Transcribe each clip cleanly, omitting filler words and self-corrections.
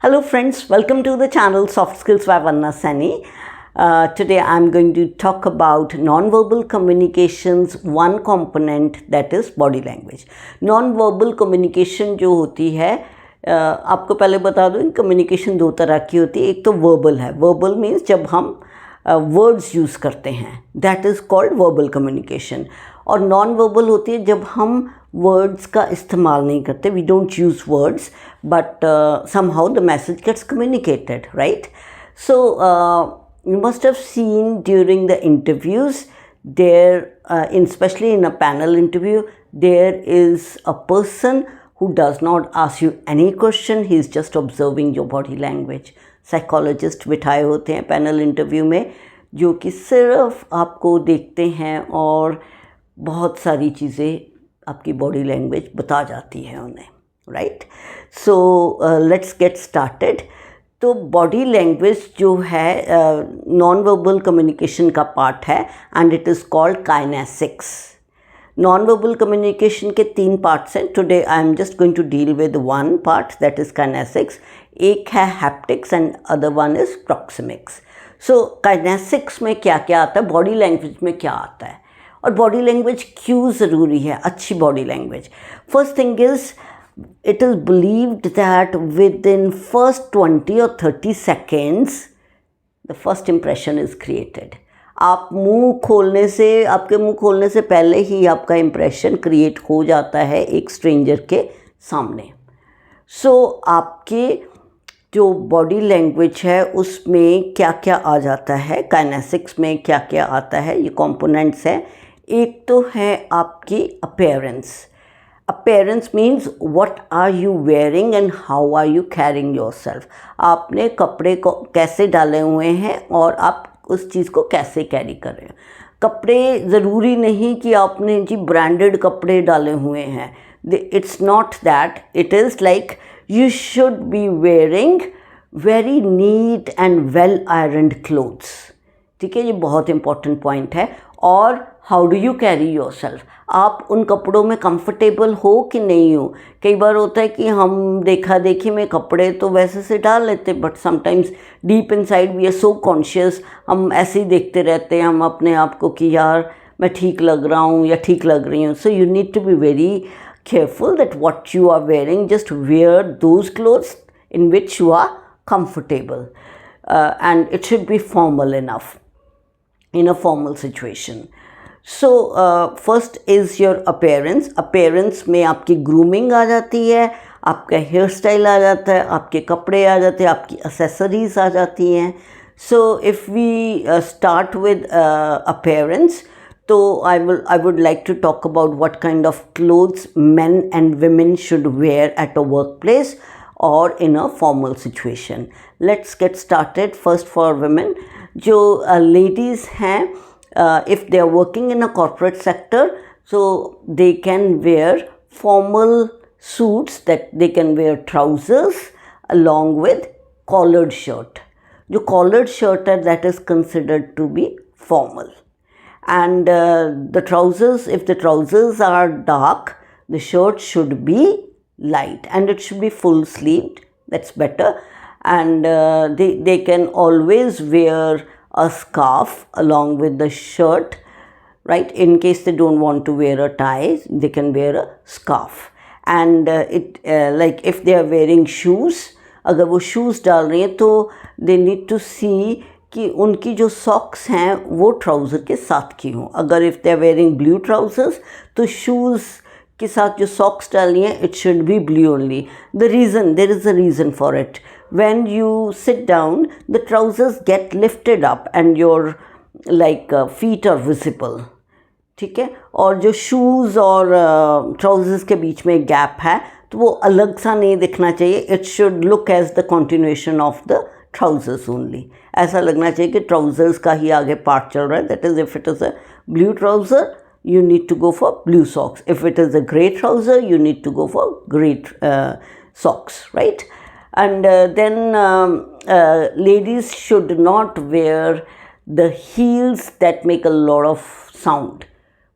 Hello friends, welcome to the channel Soft Skills by Vanna Sani. Today I'm going to talk about non-verbal communications, one component that is body language. Non-verbal communication जो होती है आपको पहले बता दूँ communication दो तरह की होती है. एक तो वर्बल है. वर्बल मीन्स जब हम वर्ड्स यूज़ करते हैं, that is called verbal communication. और नॉन वर्बल होती है जब हम वर्ड्स का इस्तेमाल नहीं करते. We don't use words but somehow the message gets communicated, right? So you must have seen during the interviews there, especially in a panel interview, there is a person who does not ask you any question. He is just observing your body language. Psychologist बिठाए होते हैं panel interview में जो कि सिर्फ आपको देखते हैं और बहुत सारी चीज़ें आपकी बॉडी लैंग्वेज बता जाती है उन्हें, right? So let's get started. तो बॉडी लैंग्वेज जो है नॉन वर्बल कम्युनिकेशन का पार्ट है and it is called kinesics. Non verbal communication के 3 पार्ट्स हैं. Today I am just going to deal with one part that is kinesics. एक है haptics and other one is proxemics. So kinesics में क्या क्या आता है, बॉडी लैंग्वेज में क्या आता है और बॉडी लैंग्वेज क्यों ज़रूरी है, अच्छी body language. First thing is it is believed that within first 20 or 30 seconds the first impression is created. आप आपके मुंह खोलने से पहले ही आपका इम्प्रेशन क्रिएट हो जाता है एक स्ट्रेंजर के सामने. सो आपके जो बॉडी लैंग्वेज है उसमें क्या क्या आ जाता है, काइनेसिक्स में क्या क्या आता है, ये कंपोनेंट्स हैं. एक तो है आपकी appearance. Appearance means what are you wearing and how are you carrying yourself. आपने कपड़े को कैसे डाले हुए हैं और आप उस चीज़ को कैसे कैरी कर रहे हैं. कपड़े ज़रूरी नहीं कि आपने जी ब्रांडेड कपड़े डाले हुए हैं. It's not that. It is like you should be wearing very neat and well ironed clothes. ठीक है, ये बहुत इंपॉर्टेंट पॉइंट है. और how do you carry yourself, आप उन कपड़ों में कंफर्टेबल हो कि नहीं हो. कई बार होता है कि हम देखा देखी में कपड़े तो वैसे से डाल लेते but sometimes deep inside we are so conscious, हम ऐसे ही देखते रहते हैं हम अपने आप को कि यार मैं ठीक लग रहा हूँ या ठीक लग रही हूँ. So you need to be very careful that what you are wearing. Just wear those clothes in which you are comfortable and it should be formal enough in a formal situation. So first is your appearance. Appearance में आपकी grooming आ जाती है, आपका hair style आ जाता है, आपके कपड़े आ जाते हैं, आपकी एक्सेसरीज आ जाती हैं. So if we start with appearance, तो I would like to talk about what kind of clothes men and women should wear at a workplace or in a formal situation. Let's get started. First for women, जो ladies हैं, if they are working in a corporate sector, so they can wear formal suits, that they can wear trousers along with collared shirt. जो collared shirt है, that is considered to be formal. And the trousers, if the trousers are dark, the shirt should be light and it should be full sleeved. That's better. And they can always wear a scarf along with the shirt, right? In case they don't want to wear a tie, they can wear a scarf. And like if they are wearing shoes, अगर वो shoes डाल रही हैं तो they need to see कि उनकी जो socks हैं वो trouser के साथ की हों. अगर if they are wearing blue trousers तो shoes के साथ जो सॉक्स डालनी है it should be blue only. The reason, there is a reason for it. When you sit down the trousers get lifted up and your like feet are visible. ठीक है, और जो शूज़ और ट्राउजर्स के बीच में gap है तो वो अलग सा नहीं दिखना चाहिए. It should look as the continuation of the trousers only. ऐसा लगना चाहिए कि ट्राउजर्स का ही आगे पार्ट चल रहा है. That is if it is a blue trouser, you need to go for blue socks. If it is a grey trouser, you need to go for grey socks, right? And then ladies should not wear the heels that make a lot of sound.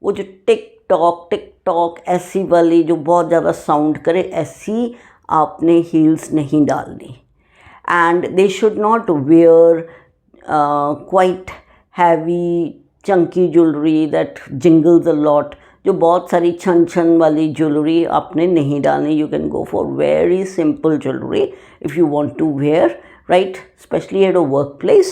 वो जो tick tock ऐसी वाली जो बहुत ज़्यादा sound करे, ऐसी आपने हील्स नहीं डालनी. and they should not wear quite heavy chunky jewelry that jingles a lot. जो बहुत सारी छन छन वाली ज्वेलरी आपने नहीं डालनी. You can go for very simple jewelry if you want to wear, right? Especially at a workplace.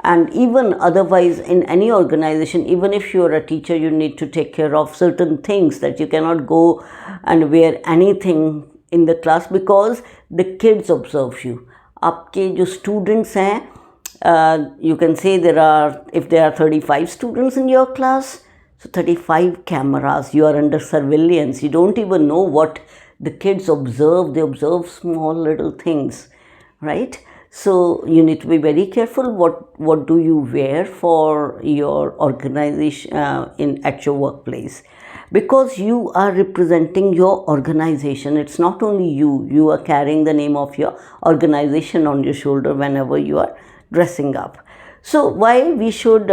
And even otherwise in any organization, even if you are a teacher, you need to take care of certain things, that you cannot go and wear anything in the class because the kids observe you. आपके जो students हैं, you can say if there are 35 students in your class, so 35 cameras, you are under surveillance. You don't even know what the kids observe. They observe small little things, right? So you need to be very careful what do you wear for your organization at your workplace, because you are representing your organization. It's not only you are carrying the name of your organization on your shoulder whenever you are dressing up. So why we should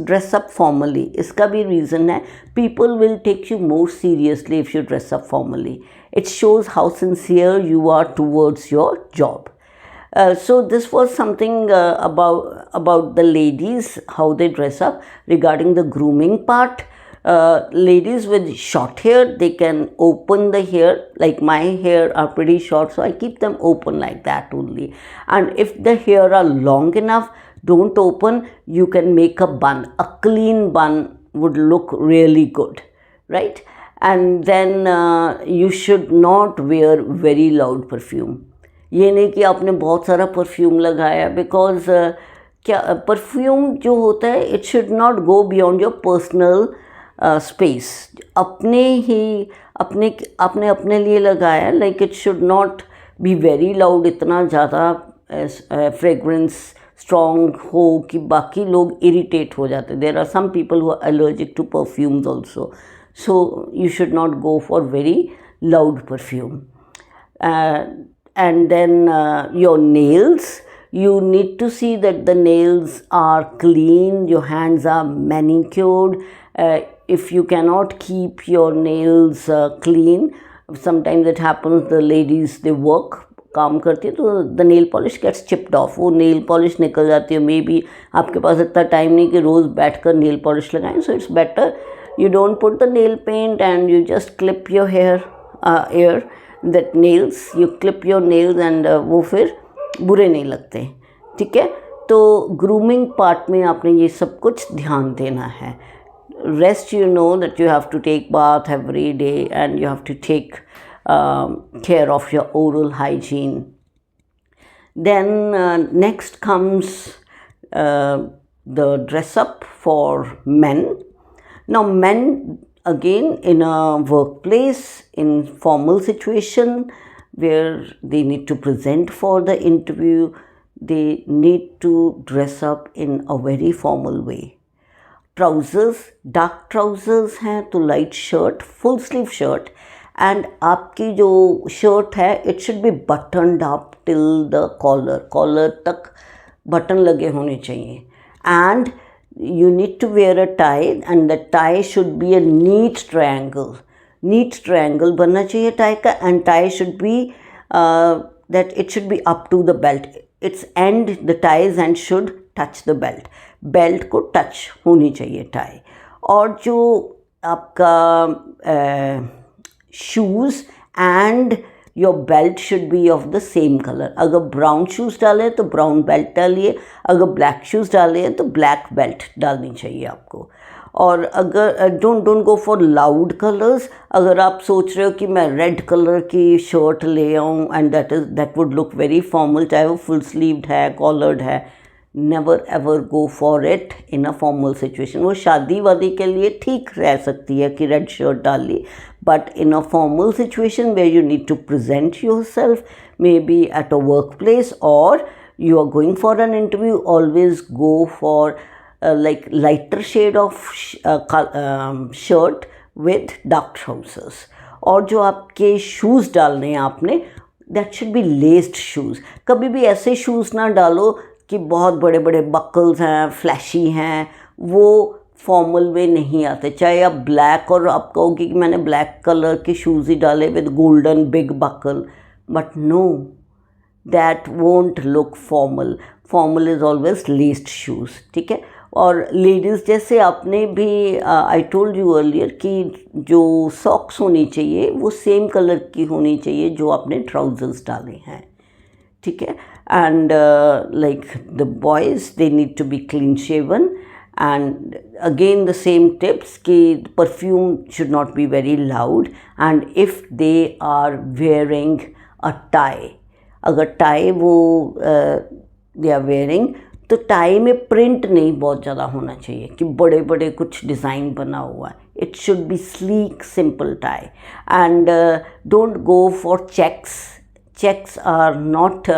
dress up formally? इसका भी reason है, people will take you more seriously if you dress up formally. It shows how sincere you are towards your job. So this was something about the ladies, how they dress up. Regarding the grooming part, ladies with short hair, they can open the hair. Like my hair are pretty short, so I keep them open like that only. And if the hair are long enough, don't open, you can make a bun. A clean bun would look really good, right? And then you should not wear very loud perfume. ये नहीं कि आपने बहुत सारा perfume लगाया, because क्या perfume जो होता है, it should not go beyond your personal space. आपने अपने लिए लगाया, like it should not be very loud, इतना ज़्यादा फ्रेगरेंस स्ट्रॉन्ग हो कि बाकी लोग इरिटेट हो जाते. There are some people who are allergic to perfumes also, so you should not go for very loud perfume. And then your nails, you need to see that the nails are clean, your hands are manicured. If you cannot keep your nails clean, sometimes it happens, the ladies, they work, काम करती है, तो the nail polish gets chipped off, वो nail polish निकल जाती है. May be आपके पास इतना टाइम नहीं कि रोज़ बैठ कर nail polish लगाएं. So it's better you don't put the nail paint and you just clip your hair, that nails, you clip your nails and वो फिर बुरे नहीं लगते. ठीक है, तो grooming part में आपने ये सब कुछ ध्यान देना है. Rest, you know that you have to take bath every day and you have to take care of your oral hygiene. Then next comes the dress up for men. Now men, again, in a workplace, in formal situation where they need to present for the interview, they need to dress up in a very formal way. Trousers, dark trousers हैं तो light shirt, full sleeve shirt, and आपकी जो shirt है, it should be buttoned up till the collar तक button लगे होने चाहिए. And you need to wear a tie, and the tie should be a neat triangle बनना चाहिए tie का. And tie should be that it should be up to the belt. Its end, the tie's end should touch the belt. Belt को touch होनी चाहिए tie. और जो आपका shoes and your belt should be of the same colour. अगर brown shoes डालें तो brown belt डालिए, अगर ब्लैक शूज़ डालें तो ब्लैक बेल्ट डालनी चाहिए आपको. और अगर don't go for loud colours. अगर आप सोच रहे हो कि मैं रेड कलर की शर्ट ले आऊँ and that would look very formal, चाहे वो फुल स्लीव्ड है, कॉलर्ड है, never ever go for it in a formal situation. वो शादी वादी के लिए ठीक रह सकती है कि रेड शर्ट डाल ली, but in a formal situation where you need to present yourself, maybe at a workplace or you are going for an interview, always go for like lighter shade of shirt with dark trousers. और जो आपके shoes डालने हैं आपने, that should be laced shoes. कभी भी ऐसे shoes ना डालो कि बहुत बड़े बड़े बकल्स हैं, फ्लैशी हैं, वो फॉर्मल वे नहीं आते. चाहे आप ब्लैक, और आप कहोगे कि मैंने ब्लैक कलर के शूज़ ही डाले with golden big buckle, but no, that won't look formal. Formal is always laced shoes, ठीक है. और लेडीज़ जैसे आपने भी आई टोल्ड यू अर्लियर कि जो सॉक्स होनी चाहिए वो सेम कलर की होनी चाहिए जो आपने ट्राउजर्स डाले हैं, ठीक है. And like the boys they need to be clean shaven. And again the same tips कि perfume should not be very loud, and if they are wearing a tie, अगर tie वो they are wearing तो tie में print नहीं बहुत ज़्यादा होना चाहिए कि बड़े बड़े कुछ डिज़ाइन बना हुआ है. It should be sleek simple tie. And don't go for checks. Checks are not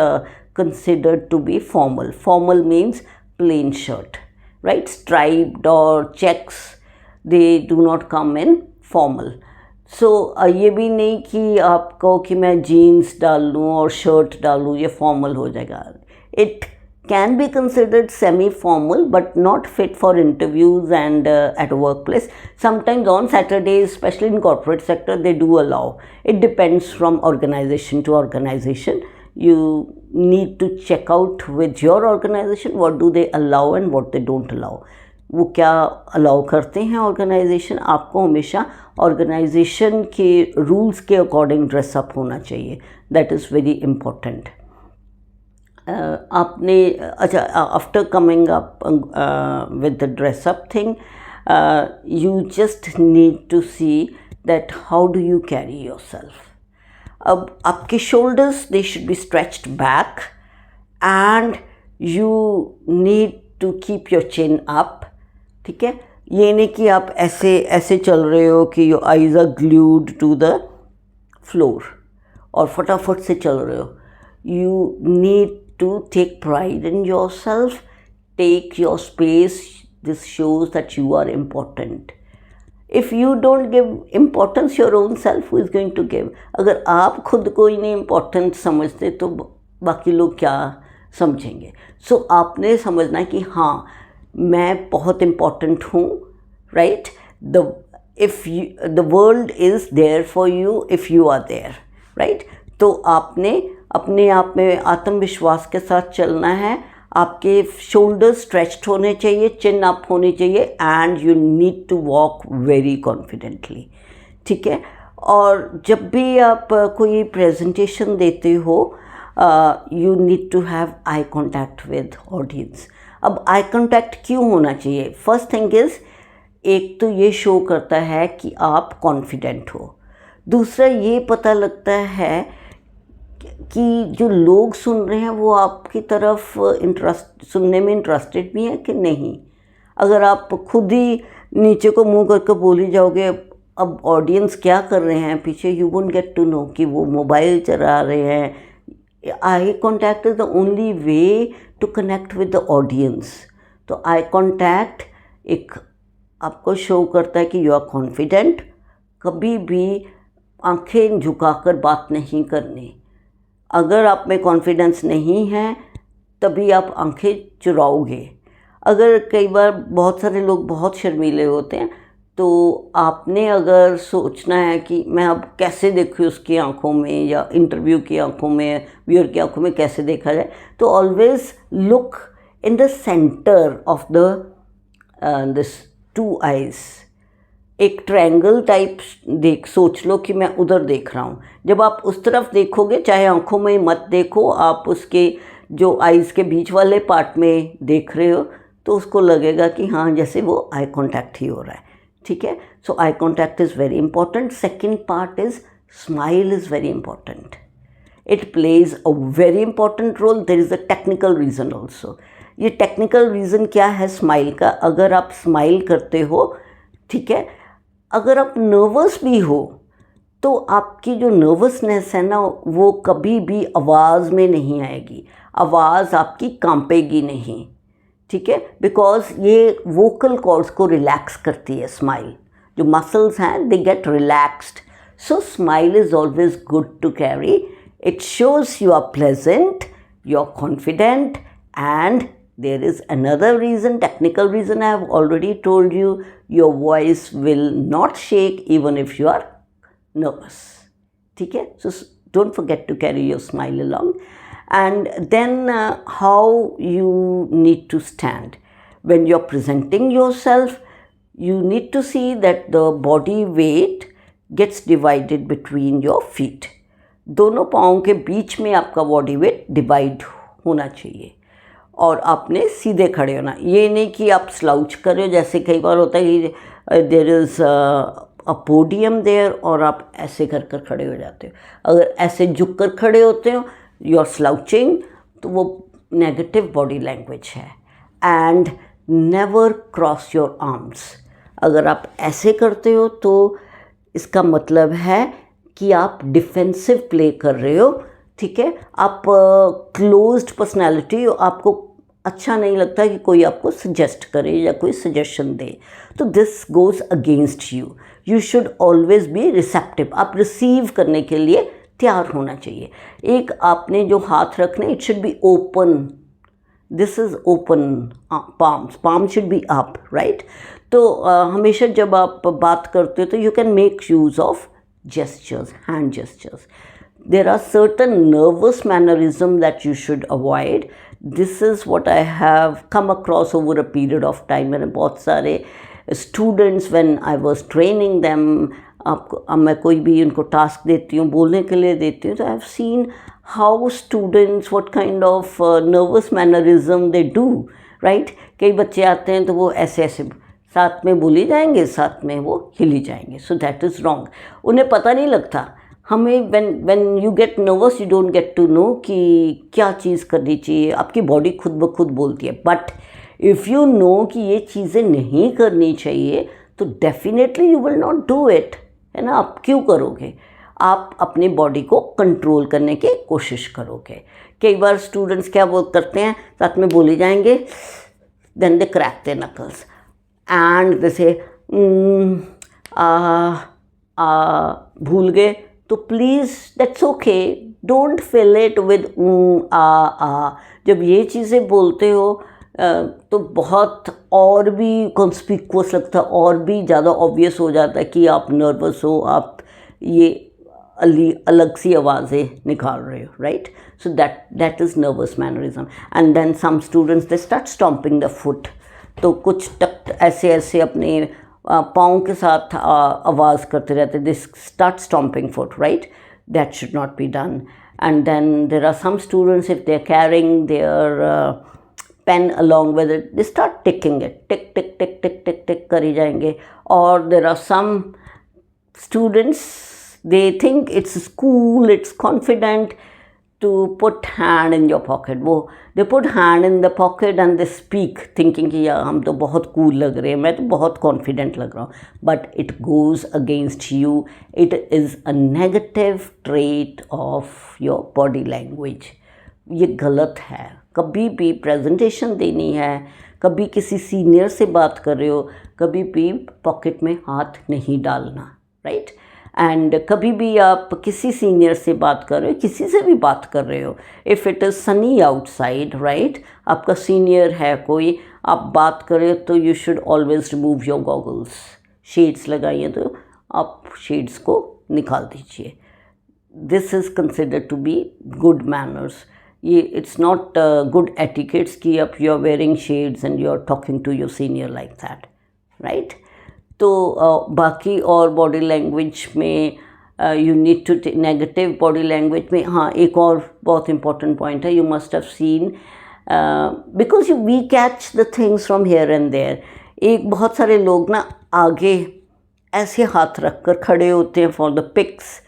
considered to be formal. Formal means plain shirt, right? Striped or checks, they do not come in formal. So ये भी नहीं कि आप कहो कि मैं jeans डाल लूँ और शर्ट डालूँ ये फॉर्मल हो जाएगा. It can be considered semi-formal but not fit for interviews and at a workplace. Sometimes on Saturdays, especially in corporate sector, they do allow. It depends from organization to organization. You need to check out with your organization what do they allow and what they don't allow. वो क्या allow करते हैं organisation. आपको हमेशा organisation के rules के according dress up होना चाहिए. That is very important. आपने अच्छा after coming up with the dress up thing you just need to see that how do you carry yourself. अब आपके shoulders they should be stretched back and you need to keep your chin up, ठीक है. ये नहीं कि आप ऐसे ऐसे चल रहे हो कि your eyes are glued to the floor और फटाफट से चल रहे हो. You need to take pride in your self. Take your space. This shows that you are important. If you don't give importance your own self, who is going to give? अगर आप खुद को ही नहीं इम्पोर्टेंट समझते तो बाकी लोग क्या समझेंगे. सो आपने समझना है कि हाँ मैं बहुत इम्पोर्टेंट हूँ, right. The world is there for you if you are there, right. तो आपने अपने आप में आत्मविश्वास के साथ चलना है. आपके शोल्डर स्ट्रेच्ड होने चाहिए, चिन अप होनी चाहिए and you need to walk very confidently, ठीक है. और जब भी आप कोई प्रेजेंटेशन देते हो you need to have eye contact with audience. अब आई कॉन्टैक्ट क्यों होना चाहिए? फर्स्ट थिंग इज़ एक तो ये शो करता है कि आप कॉन्फिडेंट हो. दूसरा ये पता लगता है कि जो लोग सुन रहे हैं वो आपकी तरफ सुनने में इंटरेस्टेड भी हैं कि नहीं. अगर आप खुद ही नीचे को मुंह करके बोली जाओगे अब ऑडियंस क्या कर रहे हैं पीछे, you won't get to know कि वो मोबाइल चला रहे हैं. Eye contact is the only way to connect with the audience. तो आई कॉन्टैक्ट एक आपको शो करता है कि यू आर कॉन्फिडेंट. कभी भी आंखें झुकाकर बात नहीं करनी. अगर आप में कॉन्फिडेंस नहीं है तभी आप आंखें चुराओगे. अगर कई बार बहुत सारे लोग बहुत शर्मीले होते हैं तो आपने अगर सोचना है कि मैं अब कैसे देखूँ उसकी आंखों में या इंटरव्यू की आंखों में, व्यूअर की आंखों में कैसे देखा जाए, तो always look in the centre of the this two eyes. एक ट्रायंगल टाइप सोच लो कि मैं उधर देख रहा हूँ. जब आप उस तरफ देखोगे, चाहे आंखों में मत देखो, आप उसके जो आइज़ के बीच वाले पार्ट में देख रहे हो तो उसको लगेगा कि हाँ जैसे वो आई कॉन्टैक्ट ही हो रहा है, ठीक है. So eye contact is very important. Second part is smile is very important. It plays a very important role. There is a technical reason also. ये टेक्निकल रीज़न क्या है स्माइल का? अगर आप स्माइल करते हो, ठीक है, अगर आप नर्वस भी हो तो आपकी जो नर्वसनेस है ना वो कभी भी आवाज़ में नहीं आएगी. आवाज़ आपकी कांपेगी नहीं, ठीक है, बिकॉज ये वोकल कॉर्ड्स को रिलैक्स करती है. स्माइल जो मसल्स हैं they get relaxed. So smile is always good to carry. It shows you are pleasant, you are confident. And there is another reason, technical reason I have already told you. Your voice will not shake even if you are nervous, ठीक है. So don't forget to carry your smile along. And then how you need to stand when you're presenting yourself. You need to see that the body weight gets divided between your feet. दोनों पाँव के बीच में आपका body weight divide होना चाहिए और आपने सीधे खड़े होना। ये नहीं कि आप स्लाउच कर रहे हो, जैसे कई बार होता है कि there is a podium there और आप ऐसे कर कर खड़े हो जाते हो। अगर ऐसे झुक कर खड़े होते हो, यू आर स्लाउचिंग, तो वो नेगेटिव बॉडी लैंग्वेज है। And never cross your arms. अगर आप ऐसे करते हो तो इसका मतलब है कि आप डिफेंसिव प्ले कर रहे हो, ठीक है। आप क्लोज्ड पर्सनैलिटी, आपको अच्छा नहीं लगता कि कोई आपको सजेस्ट करे या कोई सजेशन दे, तो this goes against you. You should always be receptive. आप रिसीव करने के लिए तैयार होना चाहिए। एक आपने जो हाथ रखने, it should be open. This is open palms. Palm should be up, right? तो हमेशा जब आप बात करते हो तो you can make use of gestures, hand gestures. There are certain nervous mannerisms that you should avoid. This is what I have come across over a period of time. मैंने बहुत सारे students, when I was training them, अब मैं कोई भी उनको task देती हूँ, बोलने के लिए देती हूँ, तो I have seen how students what kind of nervous mannerism they do, right. कई बच्चे आते हैं तो वो ऐसे ऐसे साथ में बोली जाएंगे, साथ में वो हिली जाएंगे, सो दैट इज़ रॉन्ग। उन्हें पता नहीं लगता। हमें when you get nervous, you don't get to know कि क्या चीज़ करनी चाहिए। आपकी बॉडी खुद ब खुद बोलती है। बट इफ़ यू नो कि ये चीज़ें नहीं करनी चाहिए, तो definitely you will not do it, है ना। आप क्यों करोगे? आप अपनी बॉडी को कंट्रोल करने की कोशिश करोगे। कई बार स्टूडेंट्स क्या करते हैं, साथ में बोले जाएंगे, then they crack their knuckles and they say भूल गए, तो please that's okay, don't fill it with ah. जब ये चीज़ें बोलते हो तो बहुत और भी कॉन्स्पिक्वस लगता है, और भी ज़्यादा ऑब्वियस हो जाता है कि आप नर्वस हो, आप ये अलग सी आवाज़ें निकाल रहे हो, right. So that is nervous mannerism. And then some students they start stomping the foot. तो कुछ टक ऐसे ऐसे अपने पाँव के साथ आवाज़ करते रहते, they start stomping foot, right. That should not be done. And then there are some students, if they are carrying their pen along with it, they start ticking it, tick tick tick tick tick tick करी जाएंगे। और there are some students, they think it's cool, it's confident to put hand in your pocket. वो they put hand in the pocket and they speak thinking कि यार हम तो बहुत cool लग रहे हैं, मैं तो बहुत confident लग रहा हूँ। But it goes against you. It is a negative trait of your body language. ये गलत है। कभी भी प्रेजेंटेशन देनी है, कभी किसी सीनियर से बात कर रहे हो, कभी भी पॉकेट में हाथ नहीं डालना, राइट। एंड कभी भी आप किसी सीनियर से बात कर रहे हो, किसी से भी बात कर रहे हो, if it is sunny outside, right, आपका सीनियर है कोई, आप बात कर रहे हो, तो you should always remove your goggles. Shades लगाइए तो आप शेड्स को निकाल दीजिए। This is considered to be good manners. ये इट्स नॉट गुड एटिकेट्स कि आप you are wearing shades and you are talking to your senior like that, right. तो बाकी और बॉडी लैंग्वेज में you need to negative body language में, हाँ, एक और बहुत इंपॉर्टेंट पॉइंट है, you must have seen because we catch the things from here and there. एक बहुत सारे लोग ना आगे ऐसे हाथ रख कर खड़े होते हैं for the pics,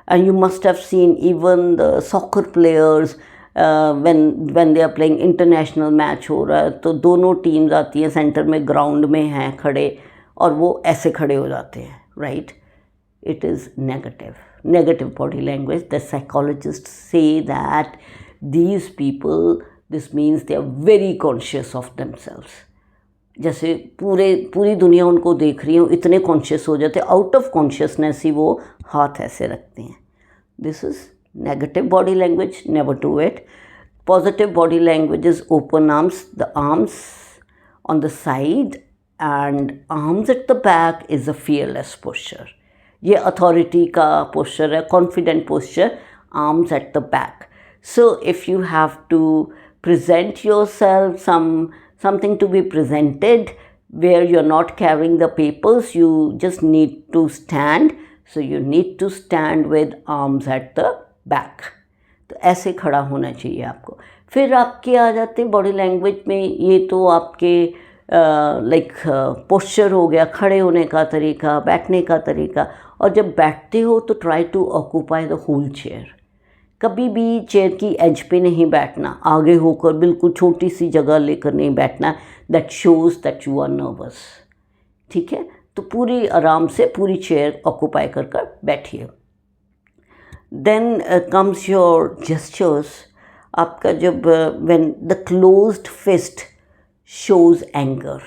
and you must have seen even the soccer players when they are playing international match हो रहा है, तो दोनों टीम्स आती हैं, सेंटर में ग्राउंड में हैं खड़े, और वो ऐसे खड़े हो जाते हैं, right. It is negative body language. The psychologist say that these people, this means they are very conscious of themselves. जैसे पूरी दुनिया उनको देख रही है, इतने कॉन्शियस हो जाते, आउट ऑफ कॉन्शियसनेस ही वो हाथ ऐसे रखते हैं। This is negative body language, never do it. Positive body language is open arms, the arms on the side and arms at the back is a fearless posture. ये authority का posture है, confident posture, arms at the back. So if you have to present yourself, something to be presented where you're not carrying the papers, you just need to stand. So you need to stand with arms at the back. तो ऐसे खड़ा होना चाहिए आपको. फिर आपके आ जाते हैं बॉडी लैंग्वेज में, ये तो आपके लाइक पोस्चर हो गया, खड़े होने का तरीका, बैठने का तरीका. और जब बैठते हो तो try to occupy the whole chair. कभी भी चेयर की एज पे नहीं बैठना, आगे होकर बिल्कुल छोटी सी जगह लेकर नहीं बैठना. That shows that you are nervous. ठीक है, तो पूरी आराम से पूरी चेयर ऑक्यूपाई कर कर बैठिए. Then comes your gestures. आपका जब when the closed fist shows anger.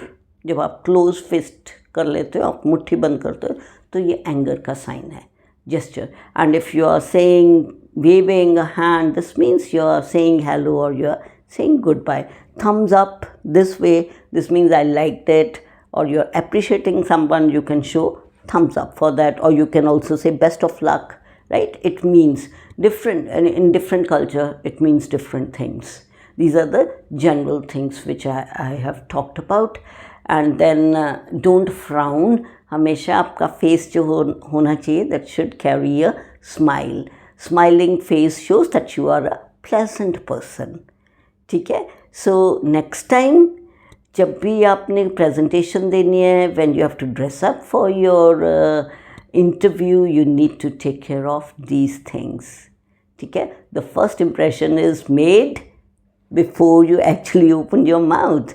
जब आप क्लोज फिस्ट कर लेते हो, आप मुट्ठी बंद करते हो, तो ये एंगर का साइन है, gesture. And if you are saying, waving a hand, this means you are saying hello or you are saying goodbye. Thumbs up this way, this means I liked it, or you are appreciating someone, you can show thumbs up for that. Or you can also say best of luck, right? It means different, and in different culture it means different things. These are the general things which I have talked about. And then don't frown. हमेशा आपका face जो होना चाहिए, that should carry a smile. Smiling face shows that you are a pleasant person. ठीक है. So next time जब भी आपने presentation देनी है, when you have to dress up for your interview, you need to take care of these things. ठीक है. The first impression is made before you actually open your mouth.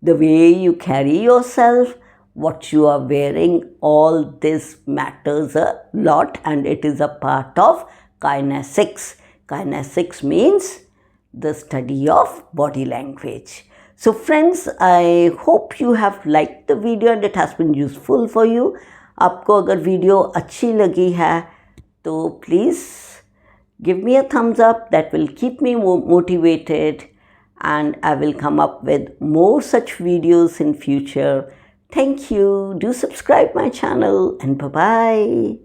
The way you carry yourself, what you are wearing, all this matters a lot, and it is a part of kinesics. Kinesics means the study of body language. So friends, I hope you have liked the video and it has been useful for you. आपको अगर video अच्छी लगी है तो please give me a thumbs up. That will keep me motivated, and I will come up with more such videos in future. Thank you. Do subscribe my channel, and bye-bye.